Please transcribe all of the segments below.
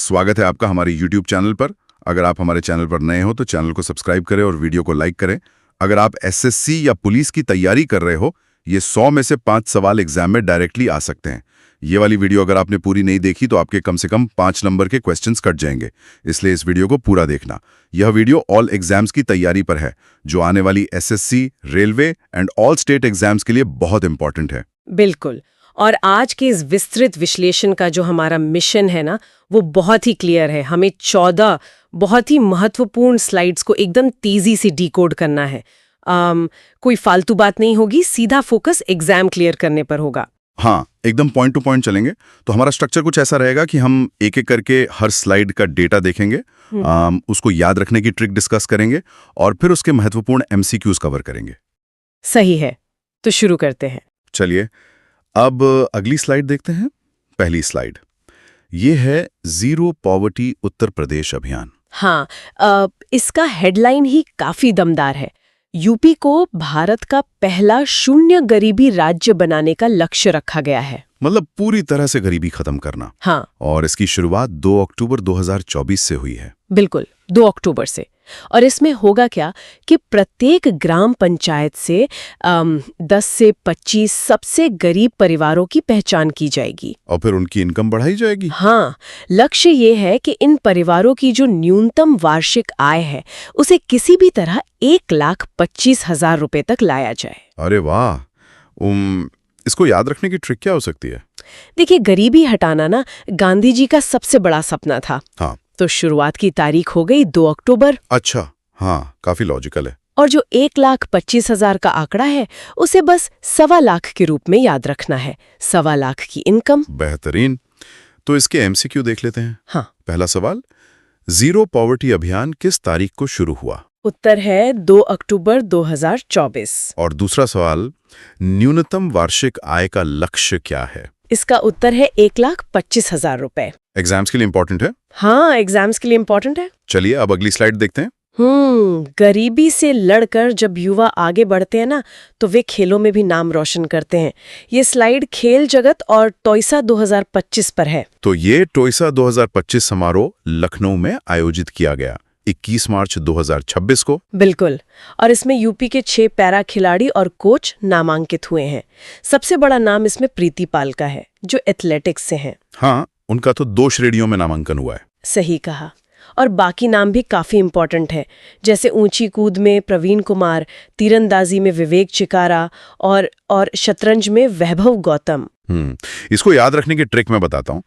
स्वागत है आपका हमारे YouTube चैनल पर। अगर आप हमारे चैनल पर नए हो तो चैनल को सब्सक्राइब करें और वीडियो को लाइक करें। अगर आप एसएससी या पुलिस की तैयारी कर रहे हो, ये 100 में से 5 सवाल एग्जाम में डायरेक्टली आ सकते हैं। ये वाली वीडियो अगर आपने पूरी नहीं देखी तो आपके कम से कम 5 नंबर के क्वेश्चंस कट जाएंगे, इसलिए इस वीडियो को पूरा देखना। यह वीडियो ऑल एग्जाम्स की तैयारी पर है, जो आने वाली SSC, railway and all state exams के लिए बहुत इंपॉर्टेंट है। बिल्कुल। और आज के इस विस्तृत विश्लेषण का जो हमारा मिशन है ना, वो बहुत ही क्लियर है। हमें 14 बहुत ही महत्वपूर्ण स्लाइड्स को एकदम तेजी से डिकोड करना है। कोई फालतू बात नहीं होगी, सीधा फोकस एग्जाम क्लियर करने पर होगा। हाँ, एकदम पॉइंट टू पॉइंट चलेंगे। तो हमारा स्ट्रक्चर कुछ ऐसा रहेगा कि हम एक एक करके हर स्लाइड का डेटा देखेंगे, उसको याद रखने की ट्रिक डिस्कस करेंगे और फिर उसके महत्वपूर्ण एमसीक्यूज कवर करेंगे। सही है, तो शुरू करते हैं। चलिए, अब अगली स्लाइड देखते हैं। पहली स्लाइड ये है जीरो पॉवर्टी उत्तर प्रदेश अभियान। हाँ, इसका हेडलाइन ही काफी दमदार है। यूपी को भारत का पहला शून्य गरीबी राज्य बनाने का लक्ष्य रखा गया है। मतलब पूरी तरह से गरीबी खत्म करना। हाँ, और इसकी शुरुआत 2 अक्टूबर 2024 से हुई है। बिल्कुल, 2 अक्टूबर से। और इसमें होगा क्या कि प्रत्येक ग्राम पंचायत से 10 से 25 सबसे गरीब परिवारों की पहचान की जाएगी और फिर उनकी इनकम बढ़ाई जाएगी। हाँ, लक्ष्य ये है कि इन परिवारों की जो न्यूनतम वार्षिक आय है उसे किसी भी तरह 1,25,000 रुपए तक लाया जाए। अरे वाह! इसको याद रखने की ट्रिक क्या हो सकती है? देखिए, गरीबी हटाना ना गांधी जी का सबसे बड़ा सपना था। हाँ, तो शुरुआत की तारीख हो गई 2 अक्टूबर। अच्छा, हाँ, काफी लॉजिकल है। और जो 1,25,000 का आंकड़ा है उसे बस 1.25 लाख के रूप में याद रखना है। 1.25 लाख की इनकम। बेहतरीन। तो इसके एमसीक्यू देख लेते हैं। हाँ। पहला सवाल, जीरो पॉवर्टी अभियान किस तारीख को शुरू हुआ? उत्तर है 2 अक्टूबर 2024। और दूसरा सवाल, न्यूनतम वार्षिक आय का लक्ष्य क्या है? इसका उत्तर है 1,25,000 रुपए। एग्जाम्स के लिए इंपॉर्टेंट है। हाँ, एग्जाम्स के लिए इंपॉर्टेंट है। चलिए अब अगली स्लाइड देखते हैं। गरीबी से लड़कर जब युवा आगे बढ़ते हैं ना, तो वे खेलों में भी नाम रोशन करते हैं। ये स्लाइड खेल जगत और टॉयसा 2025 पर है। तो ये टॉयसा 2025 समारोह लखनऊ में आयोजित किया गया 21 मार्च 2026 को। बिल्कुल। और इसमें यूपी के 6 पैरा खिलाड़ी और कोच नामांकित हुए हैं। सबसे बड़ा नाम इसमें प्रीति पाल का है, जो एथलेटिक्स से हैं। हाँ, उनका तो 2 श्रेणियों में नामांकन हुआ है। सही कहा। और बाकी नाम भी काफी इंपॉर्टेंट है, जैसे ऊंची कूद में प्रवीण कुमार, तीरंदाजी में विवेक चिकारा और शतरंज में वैभव गौतम। इसको याद रखने की ट्रिक मैं बताता हूँ।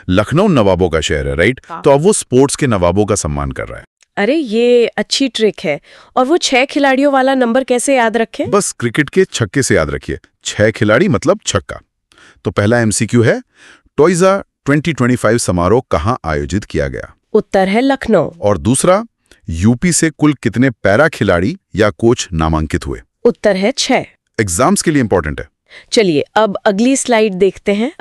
लखनऊ नवाबों का शहर है, राइट? तो अब वो स्पोर्ट्स के नवाबों का सम्मान कर रहा है। अरे, ये अच्छी ट्रिक है। और वो 6 खिलाड़ियों वाला नंबर कैसे याद रखें? बस क्रिकेट के छक्के से याद रखिए। 6 खिलाड़ी मतलब छक्का। तो पहला एमसीक्यू है, टॉयसा 2025 समारोह कहाँ आयोजित किया गया? उत्तर है लखनऊ। और दूसरा, यूपी से कुल कितने पैरा खिलाड़ी या कोच नामांकित हुए? उत्तर है 6। एग्जाम्स के लिए इंपॉर्टेंट है। चलिए अब अगली स्लाइड देखते हैं।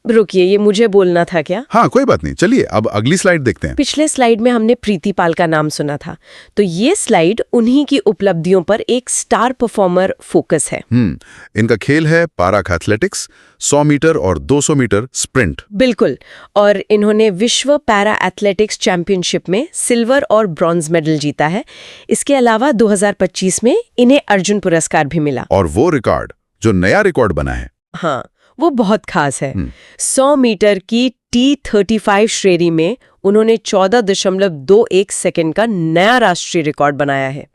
रुकिए, ये मुझे बोलना था क्या? हाँ, कोई बात नहीं, चलिए अब अगली स्लाइड देखते हैं। पिछले स्लाइड में हमने प्रीति पाल का नाम सुना था, तो ये स्लाइड उन्हीं की उपलब्धियों पर एक स्टार परफॉर्मर फोकस है। इनका खेल है पारा एथलेटिक्स, 100 मीटर और 200 मीटर स्प्रिंट। बिल्कुल। और इन्होंने विश्व पैरा एथलेटिक्स चैंपियनशिप में सिल्वर और ब्रॉन्ज मेडल जीता है। इसके अलावा 2025 में इन्हें अर्जुन पुरस्कार भी मिला। और वो रिकॉर्ड जो नया रिकॉर्ड बना है, हाँ, वो बहुत खास है। 100 मीटर की T35 श्रेणी में उन्होंने 14.21 सेकंड का नया राष्ट्रीय रिकॉर्ड बनाया है।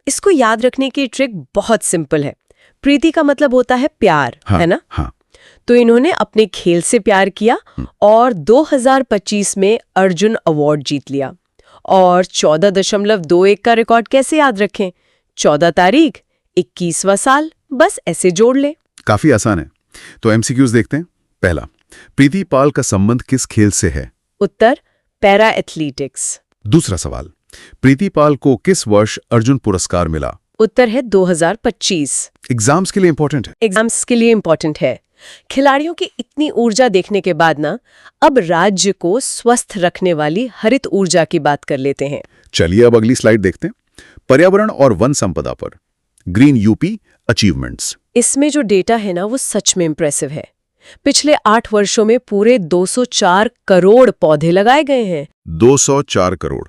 इसको याद रखने की ट्रिक बहुत सिंपल है। प्रीति का मतलब होता है प्यार, हाँ, है ना? हाँ। तो इन्होंने अपने खेल से प्यार किया और 2025 में अर्जुन अवार्ड जीत लिया। और 14.21 का रिकॉर्ड कैसे याद रखें? 14 तारीख, 21वां साल, बस ऐसे जोड़ ले। काफी आसान है। तो एमसीक्यूज देखते हैं। पहला, प्रीति पाल का संबंध किस खेल से है? उत्तर पैरा एथलेटिक्स। दूसरा सवाल, प्रीति पाल को किस वर्ष अर्जुन पुरस्कार मिला? उत्तर है 2025। एग्जाम्स के लिए इंपॉर्टेंट है। एग्जाम्स के लिए इंपॉर्टेंट है। खिलाड़ियों की इतनी ऊर्जा देखने के बाद ना, अब राज्य को स्वस्थ रखने वाली हरित ऊर्जा की बात कर लेते हैं। चलिए अब अगली स्लाइड देखते हैं। पर्यावरण और वन संपदा पर ग्रीन यूपी अचीवमेंट्स। इसमें जो डेटा है ना, वो सच में इंप्रेसिव है। पिछले 8 वर्षों में पूरे 204 करोड़ पौधे लगाए गए हैं। 204 करोड़।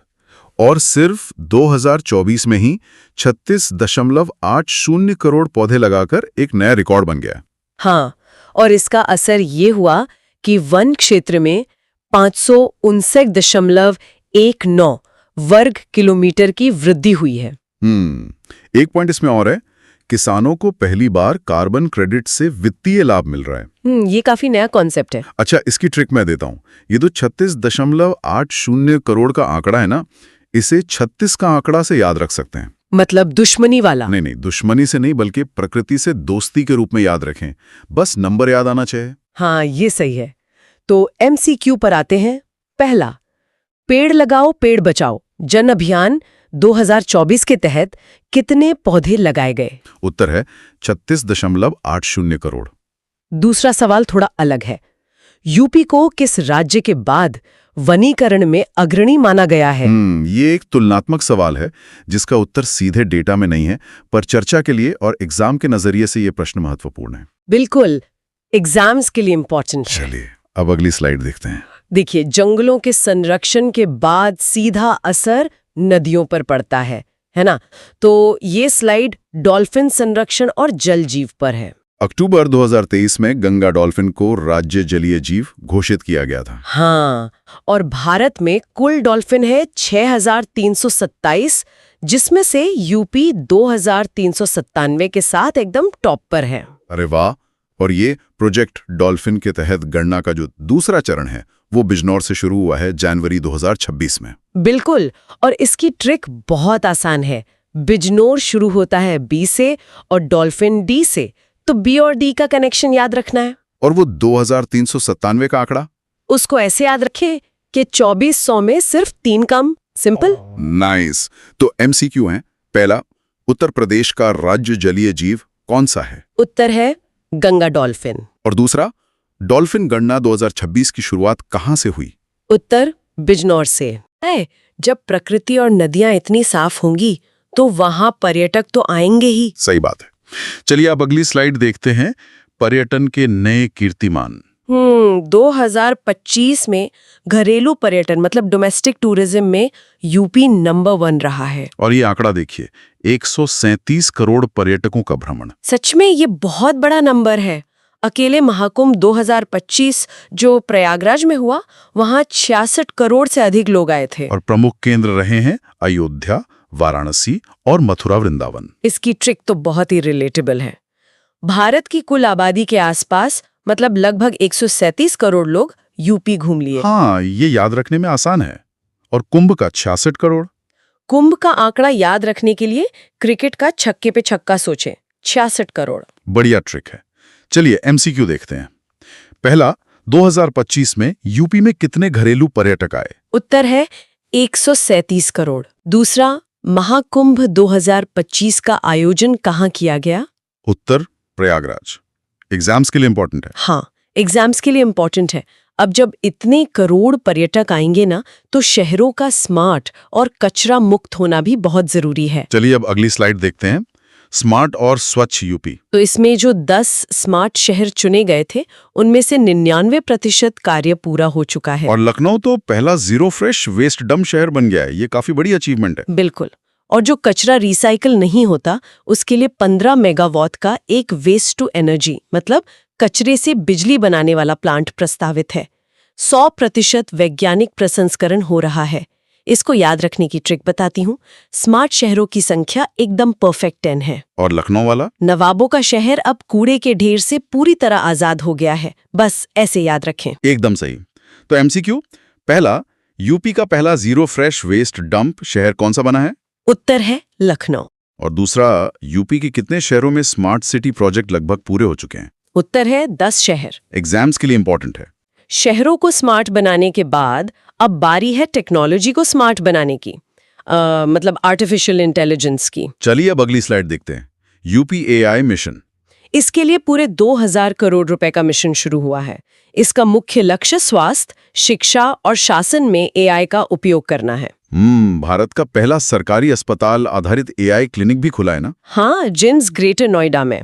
और सिर्फ 2024 में ही 36.80 करोड़ पौधे लगाकर एक नया रिकॉर्ड बन गया। हाँ, और इसका असर ये हुआ कि वन क्षेत्र में 559.19 वर्ग किलोमीटर की वृद्धि हुई है। एक पॉइंट इसमें और है, किसानों को पहली बार कार्बन क्रेडिट से वित्तीय लाभ मिल रहा है। ये काफी नया कॉन्सेप्ट है। अच्छा, इसकी ट्रिक मैं देता हूं। ये तो 36.80 करोड़ का आंकड़ा है ना, इसे 36 का आंकड़ा से याद रख सकते हैं। मतलब दुश्मनी वाला? नहीं, दुश्मनी से नहीं, बल्कि प्रकृति से दोस्ती के रूप में याद रखें। बस नंबर याद आना चाहिए। हाँ, ये सही है। तो MCQ पर आते हैं। पहला, पेड़ लगाओ पेड़ बचाओ जन अभियान 2024 के तहत कितने पौधे लगाए गए? उत्तर है 36.80 करोड़। दूसरा सवाल थोड़ा अलग है। यूपी को किस राज्य के बाद वनीकरण में अग्रणी माना गया है? ये एक तुलनात्मक सवाल है जिसका उत्तर सीधे डेटा में नहीं है, पर चर्चा के लिए और एग्जाम के नजरिए से ये प्रश्न महत्वपूर्ण है। बिल्कुल, एग्जाम्स के लिए इंपॉर्टेंट है। चलिए अब अगली स्लाइड देखते हैं। देखिए, जंगलों के संरक्षण के बाद सीधा असर नदियों पर पड़ता है ना? तो ये स्लाइड डॉल्फिन संरक्षण और जल जीव पर है। अक्टूबर 2023 में गंगा डॉल्फिन को राज्य जलीय जीव घोषित किया गया था। हाँ, और भारत में कुल डॉल्फिन है 6327, जिसमें से यूपी 2397 के साथ एकदम टॉप पर है। अरे वाह! और ये प्रोजेक्ट डॉल्फिन के तहत गणना का जो दूसरा चरण है वो बिजनौर से शुरू हुआ है जनवरी 2026 में। बिल्कुल, और इसकी ट्रिक बहुत आसान है। बिजनौर शुरू होता है B से और डॉल्फिन D से, तो B और D का कनेक्शन याद रखना है। और वो 2397 का आंकड़ा? उसको ऐसे याद रखें कि 2400 में सिर्फ 3 कम। सिंपल। नाइस। तो MCQ है। पहला, उत्तर प्रदेश का राज्य जलीय जीव कौन सा है? उत्तर है गंगा डॉल्फिन। और दूसरा, डॉल्फिन गणना 2026 की शुरुआत कहां से हुई? उत्तर बिजनौर से है। जब प्रकृति और नदियां इतनी साफ होंगी तो वहां पर्यटक तो आएंगे ही। सही बात है। चलिए अब अगली स्लाइड देखते हैं। पर्यटन के नए कीर्तिमान। 2025 में घरेलू पर्यटन मतलब डोमेस्टिक टूरिज्म में यूपी नंबर 1 रहा है। और ये आंकड़ा देखिए, 137 करोड़ पर्यटकों का भ्रमण। सच में ये बहुत बड़ा नंबर है। अकेले महाकुंभ 2025 जो प्रयागराज में हुआ, वहां 66 करोड़ से अधिक लोग आए थे। और प्रमुख केंद्र रहे हैं अयोध्या, वाराणसी और मथुरा वृंदावन। इसकी ट्रिक तो बहुत ही रिलेटेबल है। भारत की कुल आबादी के आसपास मतलब लगभग 137 करोड़ लोग यूपी घूम लिए। हाँ, ये याद रखने में आसान है। और कुंभ का 66 करोड़। कुंभ का आंकड़ा याद रखने के लिए क्रिकेट का छक्के पे छक्का सोचें, 66 करोड़। बढ़िया ट्रिक है। चलिए MCQ देखते हैं। पहला, 2025 में यूपी में कितने घरेलू पर्यटक आए? उत्तर है 137 करोड़। दूसरा, महाकुंभ 2025 का आयोजन कहाँ किया गया? उत्तर प्रयागराज। एग्जाम्स के लिए इंपॉर्टेंट है। हाँ, एग्जाम्स के लिए इंपॉर्टेंट है। अब जब इतने करोड़ पर्यटक आएंगे ना, तो शहरों का स्मार्ट और कचरा मुक्त होना भी बहुत जरूरी है। चलिए अब अगली स्लाइड देखते हैं। स्मार्ट और स्वच्छ यूपी। तो इसमें जो 10 स्मार्ट शहर चुने गए थे, उनमें से 99% कार्य पूरा हो चुका है। और लखनऊ तो पहला जीरो फ्रेश वेस्ट डंप शहर बन गया है। ये काफी बड़ी अचीवमेंट है। बिल्कुल। और जो कचरा रिसाइकल नहीं होता, उसके लिए 15 मेगावाट का एक वेस्ट टू एनर्जी मतलब कचरे से बिजली बनाने वाला प्लांट प्रस्तावित है। 100% वैज्ञानिक प्रसंस्करण हो रहा है। इसको याद रखने की ट्रिक बताती हूँ। स्मार्ट शहरों की संख्या एकदम परफेक्ट 10 है। और लखनऊ वाला? नवाबों का शहर अब कूड़े के ढेर से पूरी तरह आजाद हो गया है। बस ऐसे याद रखें। एकदम सही। तो MCQ, पहला, यूपी का पहला जीरो फ्रेश वेस्ट डंप शहर कौन सा बना है? उत्तर है लखनऊ। और दूसरा, यूपी के कितने शहरों में स्मार्ट सिटी प्रोजेक्ट लगभग पूरे हो चुके हैं? उत्तर है 10 शहर। एग्जाम्स के लिए इंपॉर्टेंट है। शहरों को स्मार्ट बनाने के बाद अब बारी है टेक्नोलॉजी को स्मार्ट बनाने की, मतलब आर्टिफिशियल इंटेलिजेंस की। चलिए अब अगली स्लाइड देखते हैं। UP AI mission. इसके लिए पूरे 2000 करोड़ रुपए का मिशन शुरू हुआ है। इसका मुख्य लक्ष्य स्वास्थ्य, शिक्षा और शासन में AI का उपयोग करना है। भारत का पहला सरकारी अस्पताल आधारित AI क्लिनिक भी खुला है ना? हाँ, जिम्स ग्रेटर नोएडा में।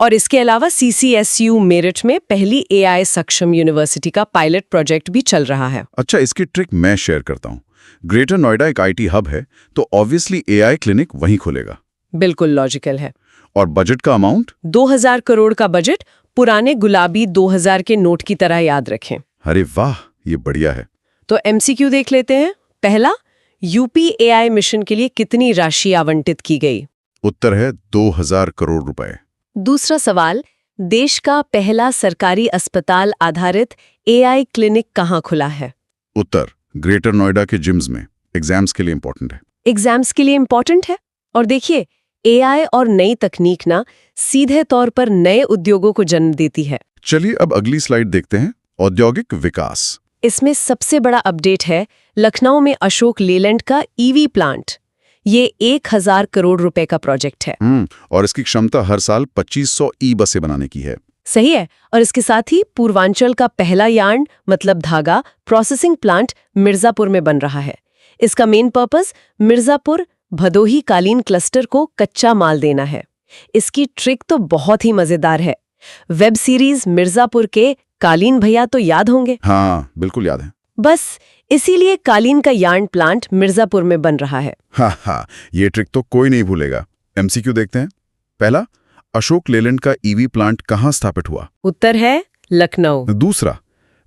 और इसके अलावा CCSU मेरठ में पहली AI सक्षम यूनिवर्सिटी का पायलट प्रोजेक्ट भी चल रहा है। अच्छा, इसकी ट्रिक मैं शेयर करता हूँ। ग्रेटर नोएडा एक IT हब है, तो ऑब्वियसली AI क्लिनिक वहीं खुलेगा। बिल्कुल लॉजिकल है। और बजट का अमाउंट? 2000 करोड़ का बजट, पुराने गुलाबी 2000 के नोट की तरह याद रखें। अरे वाह, ये बढ़िया है। तो MCQ देख लेते हैं। पहला, यूपी AI मिशन के लिए कितनी राशि आवंटित की गई? उत्तर है 2000 करोड़ रुपए। दूसरा सवाल, देश का पहला सरकारी अस्पताल आधारित AI क्लिनिक कहाँ खुला है? उत्तर, ग्रेटर नोएडा के जिम्स में। एग्जाम्स के लिए इंपॉर्टेंट है। एग्जाम्स के लिए इंपॉर्टेंट है। और देखिए, AI और नई तकनीक ना सीधे तौर पर नए उद्योगों को जन्म देती है। चलिए अब अगली स्लाइड देखते हैं। औद्योगिक विकास। इसमें सबसे बड़ा अपडेट है लखनऊ में अशोक लेलैंड का EV प्लांट। ये 1000 करोड़ रुपए का प्रोजेक्ट है। और इसकी क्षमता हर साल 2500 बसें बनाने की है। सही है। और इसके साथ ही पूर्वांचल का पहला यार्न मतलब धागा प्रोसेसिंग प्लांट मिर्जापुर में बन रहा है। इसका मेन पर्पस मिर्जापुर भदोही कालीन क्लस्टर को कच्चा माल देना है। इसकी ट्रिक तो बहुत ही मजेदार है। वेब सीरीज मिर्जापुर के कालीन भैया तो याद होंगे। हाँ, बिल्कुल याद है। बस इसीलिए कालीन का यार्न प्लांट मिर्जापुर में बन रहा है। हाँ, ये ट्रिक तो कोई नहीं भूलेगा। MCQ देखते हैं। पहला, अशोक लेलैंड का EV प्लांट कहाँ स्थापित हुआ? उत्तर है लखनऊ। दूसरा,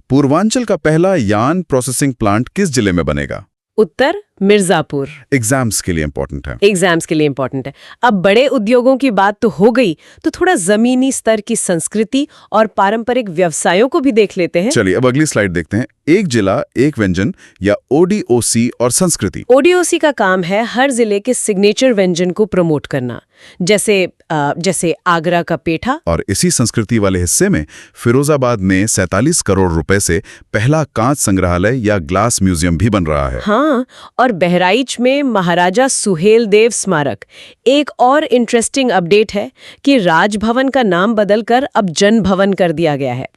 पूर्वांचल का पहला यार्न प्रोसेसिंग प्लांट किस जिले में बनेगा? उत्तर मिर्जापुर। एग्जाम्स के लिए इंपॉर्टेंट है। एग्जाम्स के लिए इंपॉर्टेंट है। अब बड़े उद्योगों की बात तो हो गई, तो थोड़ा जमीनी स्तर की संस्कृति और पारंपरिक व्यवसायों को भी देख लेते हैं। चलिए अब अगली स्लाइड देखते हैं। एक जिला एक व्यंजन या ODOC और संस्कृति। ODOC का काम है हर जिले के सिग्नेचर व्यंजन को प्रमोट करना, जैसे आगरा का पेठा। और इसी संस्कृति वाले हिस्से में फिरोजाबाद में 47 करोड़ रुपए से पहला कांच संग्रहालय या ग्लास म्यूजियम भी बन रहा है। हाँ, और बहराइच में महाराजा सुहेल देव स्मारक। एक और इंटरेस्टिंग अपडेट है कि राजभवन का नाम बदलकर अब जन भवन कर दिया गया है।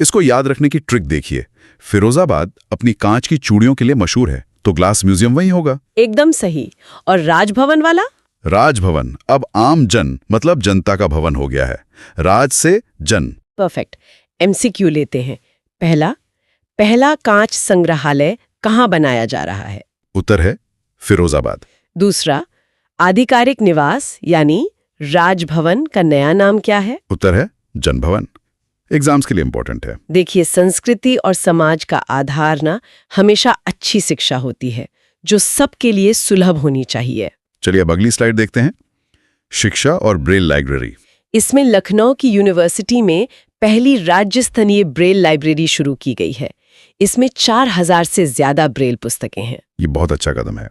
इसको याद रखने की ट्रिक देखिए। फिरोजाबाद अपनी कांच की चूड़ियों के लिए मशहूर है, तो ग्लास म्यूजियम वहीं होगा। एकदम सही। और राजभवन वाला? राजभवन अब आम जन मतलब जनता का भवन हो गया है। राज से जन। परफेक्ट। MCQ लेते हैं। पहला कांच संग्रहालय कहाँ बनाया जा रहा है? उत्तर है फिरोजाबाद। दूसरा, आधिकारिक निवास यानी राजभवन का नया नाम क्या है? उत्तर है जनभवन। एग्जाम्स के लिए इंपॉर्टेंट है। देखिए, संस्कृति और समाज का आधार ना हमेशा अच्छी शिक्षा होती है, जो सबके लिए सुलभ होनी चाहिए। चलिए अब अगली स्लाइड देखते हैं। शिक्षा और ब्रेल लाइब्रेरी। इसमें लखनऊ की यूनिवर्सिटी में पहली राज्य स्तरीय ब्रेल लाइब्रेरी शुरू की गई है। इसमें 4000 से ज्यादा ब्रेल पुस्तकें हैं। ये बहुत अच्छा कदम है।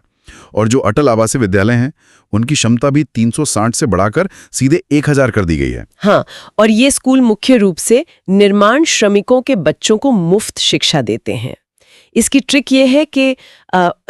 और जो अटल आवासीय विद्यालय हैं, उनकी क्षमता भी 360 से बढ़ाकर सीधे 1000 कर दी गई है। हाँ, और ये स्कूल मुख्य रूप से निर्माण श्रमिकों के बच्चों को मुफ्त शिक्षा देते हैं। इसकी ट्रिक ये है कि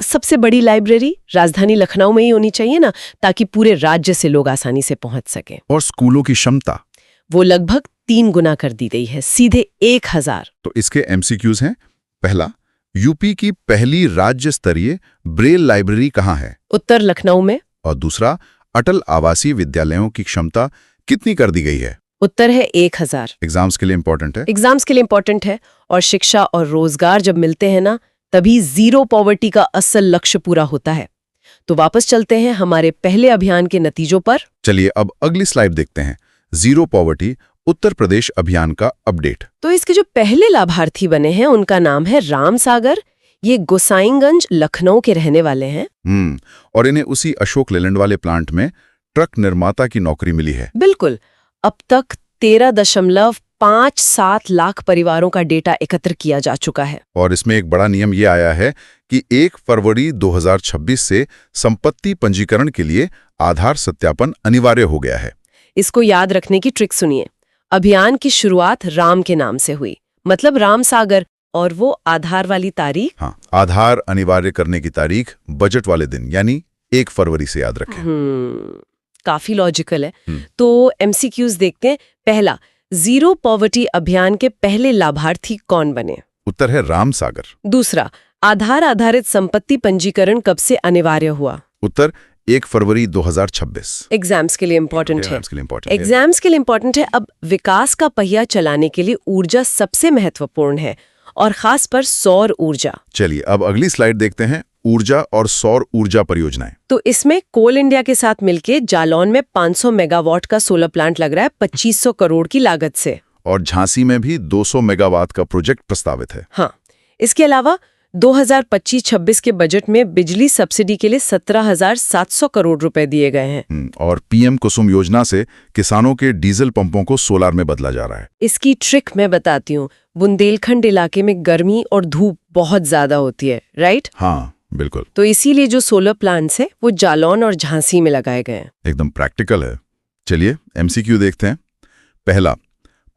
सबसे बड़ी लाइब्रेरी राजधानी लखनऊ में ही होनी चाहिए ना, ताकि पूरे राज्य से लोग आसानी से पहुंच सकें। और स्कूलों की क्षमता वो लगभग 3 गुना कर दी गई है, सीधे 1000। तो इसके MCQs हैं। पहला, यूपी की पहली राज्य स्तरीय ब्रेल लाइब्रेरी कहाँ है? उत्तर लखनऊ में। और दूसरा, अटल आवासीय विद्यालयों की क्षमता कितनी कर दी गई है? उत्तर है 1000। एग्जाम्स के लिए इंपॉर्टेंट है। एग्जाम्स के लिए इंपॉर्टेंट है। और शिक्षा और रोजगार जब मिलते हैं ना, तभी जीरो पॉवर्टी का असल लक्ष्य पूरा होता है। तो वापस चलते हैं हमारे पहले अभियान के नतीजों पर। चलिए अब अगली स्लाइड देखते हैं। जीरो पॉवर्टी उत्तर प्रदेश अभियान का अपडेट। तो इसके जो पहले लाभार्थी बने हैं उनका नाम है राम सागर। ये गोसाईगंज लखनऊ के रहने वाले हैं। और इन्हें उसी अशोक लेलैंड वाले प्लांट में ट्रक निर्माता की नौकरी मिली है। बिल्कुल। अब तक 13.57 लाख परिवारों का डेटा एकत्र किया जा चुका है। और इसमें एक बड़ा नियम ये आया है कि 1 फरवरी 2026 से संपत्ति पंजीकरण के लिए आधार सत्यापन अनिवार्य हो गया है। इसको याद रखने की ट्रिक सुनिए। अभियान की शुरुआत राम के नाम से हुई, मतलब राम सागर, और वो आधार वाली तारीख। हाँ, आधार अनिवार्य करने की तारीख बजट वाले दिन यानी 1 फरवरी से याद रखें। काफी लॉजिकल है। तो MCQs देखते हैं। पहला, जीरो पॉवर्टी अभियान के पहले लाभार्थी कौन बने? उत्तर है राम सागर। दूसरा, आधार आधारित संपत्ति पंजीकरण कब से अनिवार्य हुआ? उत्तर 1 फरवरी 2026। एग्जाम्स के लिए इम्पोर्टेंट है। एग्जाम्स के लिए important है। एग्जाम्स के लिए इम्पोर्टेंट है। अब विकास का पहिया चलाने के लिए ऊर्जा सबसे महत्वपूर्ण है, और खास पर सौर ऊर्जा। चलिए अब अगली स्लाइड देखते हैं, ऊर्जा और सौर ऊर्जा परियोजनाएं। तो इसमें कोल इंडिया के साथ मिलके जालौन में 500 मेगावाट का सोलर प्लांट लग रहा है 2500 करोड़ की लागत से। और झांसी में भी 200 मेगावाट का प्रोजेक्ट प्रस्तावित है। हाँ, इसके अलावा 2025-26 के बजट में बिजली सब्सिडी के लिए 17,700 करोड़ रुपए दिए गए हैं। और पीएम कुसुम योजना से किसानों के डीजल पंपों को सोलार में बदला जा रहा है। इसकी ट्रिक मैं बताती हूँ। बुंदेलखंड इलाके में गर्मी और धूप बहुत ज्यादा होती है, राइट? हाँ बिल्कुल, तो इसीलिए जो सोलर प्लांट्स हैं वो जालौन और झांसी में लगाए गए हैं। एकदम प्रैक्टिकल है। चलिए एमसीक्यू देखते हैं। पहला,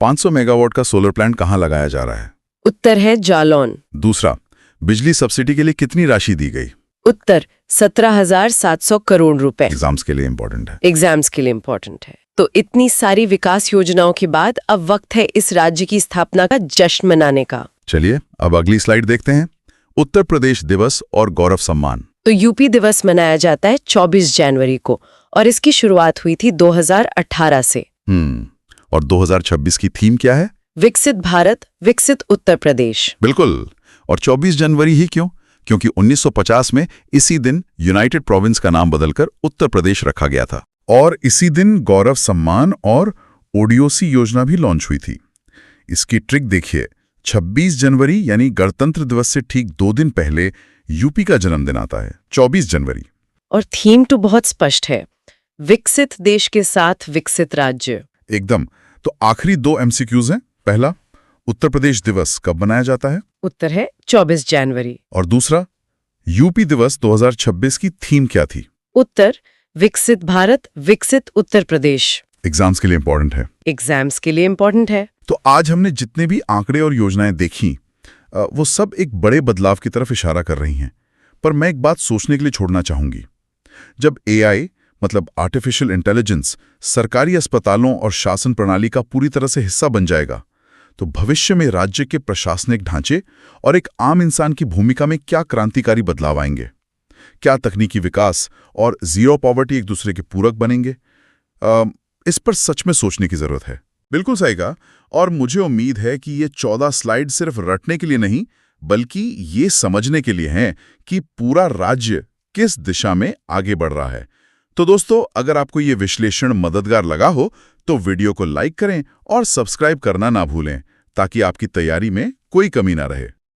500 मेगावाट का सोलर प्लांट कहाँ लगाया जा रहा है? उत्तर है जालौन। दूसरा, बिजली सब्सिडी के लिए कितनी राशि दी गई? उत्तर 17,700 करोड़ रुपए। एग्जाम्स के लिए इंपॉर्टेंट है। एग्जाम्स के लिए इम्पोर्टेंट है। तो इतनी सारी विकास योजनाओं के बाद अब वक्त है इस राज्य की स्थापना का जश्न मनाने का। चलिए अब अगली स्लाइड देखते हैं, उत्तर प्रदेश दिवस और गौरव सम्मान। तो यूपी दिवस मनाया जाता है 24 जनवरी को, और इसकी शुरुआत हुई थी 2018 से। और 2026 की थीम क्या है? विकसित भारत, विकसित उत्तर प्रदेश। बिल्कुल। और 24 जनवरी ही क्यों? क्योंकि 1950 में इसी दिन यूनाइटेड प्रोविंस का नाम बदलकर उत्तर प्रदेश रखा गया था। और इसी दिन गौरव सम्मान और ओडीओसी योजना भी लॉन्च हुई थी। इसकी ट्रिक देखिए, 26 जनवरी यानी गणतंत्र दिवस से ठीक 2 दिन पहले यूपी का जन्मदिन आता है, 24 जनवरी। और थीम तो बहुत स्पष्ट है, विकसित देश के साथ विकसित राज्य। एकदम। तो आखिरी 2 एमसीक्यूज हैं। पहला, उत्तर प्रदेश दिवस कब मनाया जाता है? उत्तर है 24 जनवरी। और दूसरा, यूपी दिवस 2026 की थीम क्या थी? उत्तर विकसित भारत, विकसित उत्तर प्रदेश। एग्जाम्स के लिए इंपॉर्टेंट है। एग्जाम्स के लिए इम्पोर्टेंट है। तो आज हमने जितने भी आंकड़े और योजनाएं देखी, वो सब एक बड़े बदलाव की तरफ इशारा कर रही हैं। पर मैं एक बात सोचने के लिए छोड़ना चाहूंगी। जब एआई मतलब आर्टिफिशियल इंटेलिजेंस सरकारी अस्पतालों और शासन प्रणाली का पूरी तरह से हिस्सा बन जाएगा, तो भविष्य में राज्य के प्रशासनिक ढांचे और एक आम इंसान की भूमिका में क्या क्रांतिकारी बदलाव आएंगे? क्या तकनीकी विकास और जीरो पॉवर्टी एक दूसरे के पूरक बनेंगे? इस पर सच में सोचने की जरूरत है। बिल्कुल सही कहा। और मुझे उम्मीद है कि ये 14 स्लाइड सिर्फ रटने के लिए नहीं, बल्कि ये समझने के लिए हैं कि पूरा राज्य किस दिशा में आगे बढ़ रहा है। तो दोस्तों, अगर आपको ये विश्लेषण मददगार लगा हो तो वीडियो को लाइक करें और सब्सक्राइब करना ना भूलें, ताकि आपकी तैयारी में कोई कमी ना रहे।